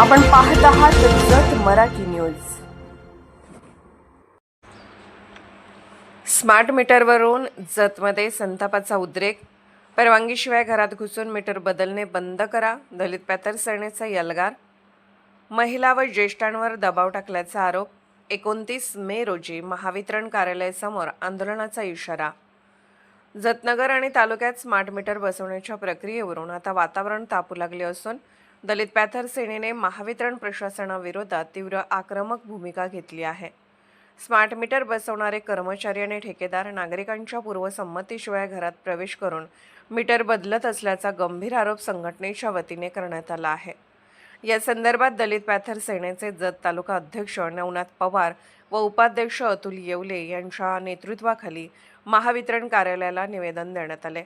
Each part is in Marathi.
आपण पाहत आहात जत मराठी न्यूज। स्मार्ट मीटरवरून जतमध्ये संतापाचा उद्रेक। परवानगीशिवाय घरात घुसून मीटर बदलणे बंद करा, दलित पॅथर सेनेचा यल्गार। महिला व ज्येष्ठांवर दबाव टाकल्याचा आरोप। 29 मे रोजी महावितरण कार्यालयासमोर आंदोलनाचा इशारा। जतनगर आणि तालुक्यात स्मार्ट मीटर बसवण्याच्या प्रक्रियेवरून आता वातावरण तापू लागले असून दलित पॅथर सेनेने महावितरण प्रशासनाविरोधात तीव्र आक्रमक भूमिका घेतली आहे। स्मार्ट मीटर बसवणारे कर्मचारी आणि ठेकेदार नागरिकांच्या पूर्वसंमतीशिवाय घरात प्रवेश करून मीटर बदलत असल्याचा गंभीर आरोप संघटनेच्या वतीने करण्यात आला आहे। या संदर्भात दलित पॅथर सेनेचे जत तालुका अध्यक्ष नवनाथ पवार व उपाध्यक्ष अतुल येवले यांच्या नेतृत्वाखाली महावितरण कार्यालयाला निवेदन देण्यात आले।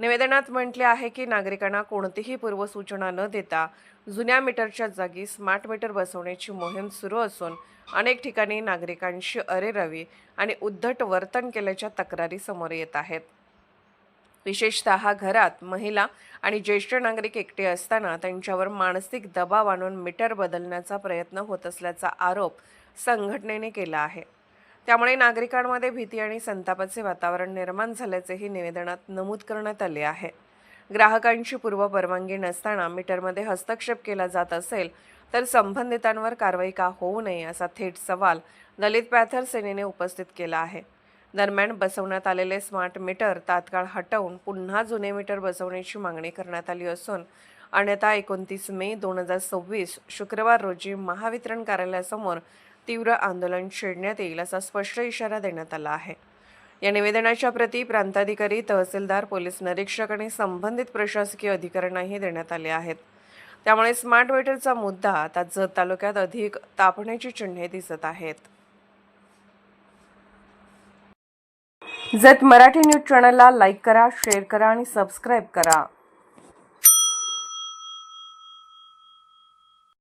निवेदनात म्हटले आहे की नागरिकांना कोणतीही पूर्वसूचना न देता जुन्या मीटरच्या जागी स्मार्ट मीटर बसवण्याची मोहीम सुरू असून अनेक ठिकाणी नागरिकांशी अरेरावी आणि उद्धट वर्तन केल्याच्या तक्रारी समोर येत आहेत। विशेषतः घरात महिला आणि ज्येष्ठ नागरिक एकटे असताना त्यांच्यावर मानसिक दबाव आणून मीटर बदलण्याचा प्रयत्न होत असल्याचा आरोप संघटनेने केला आहे। त्यामुळे नागरिकांमध्ये भीती आणि संतापाचे वातावरण निर्माण झाल्याचेही निवेदनात नमूद करण्यात आले आहे। ग्राहकांची पूर्व परवानगी नसताना मीटरमध्ये हस्तक्षेप केला जात असेल तर संबंधितांवर कारवाई का होऊ नये असा थेट सवाल दलित पॅथर सेनेने उपस्थित केला आहे। दरम्यान बसवण्यात आलेले स्मार्ट मीटर तात्काळ हटवून पुन्हा जुने मीटर बसवण्याची मागणी करण्यात आली असून अन्यथा 29 मे 2026 शुक्रवार रोजी महावितरण कार्यालयासमोर तीव्र आंदोलन छेडण्यात येईल असा स्पष्ट इशारा देण्यात आला आहे। या निवेदनाच्या प्रती प्रांताधिकारी, तहसीलदार, पोलीस निरीक्षक आणि संबंधित प्रशासकीय अधिकाऱ्यांनाही देण्यात आले आहेत। त्यामुळे स्मार्ट मीटरचा मुद्दा आता जत तालुक्यात अधिक तापण्याची चिन्हे दिसत आहेत। जत मराठी न्यूज चॅनलला लाईक करा, शेअर करा आणि सबस्क्राईब करा।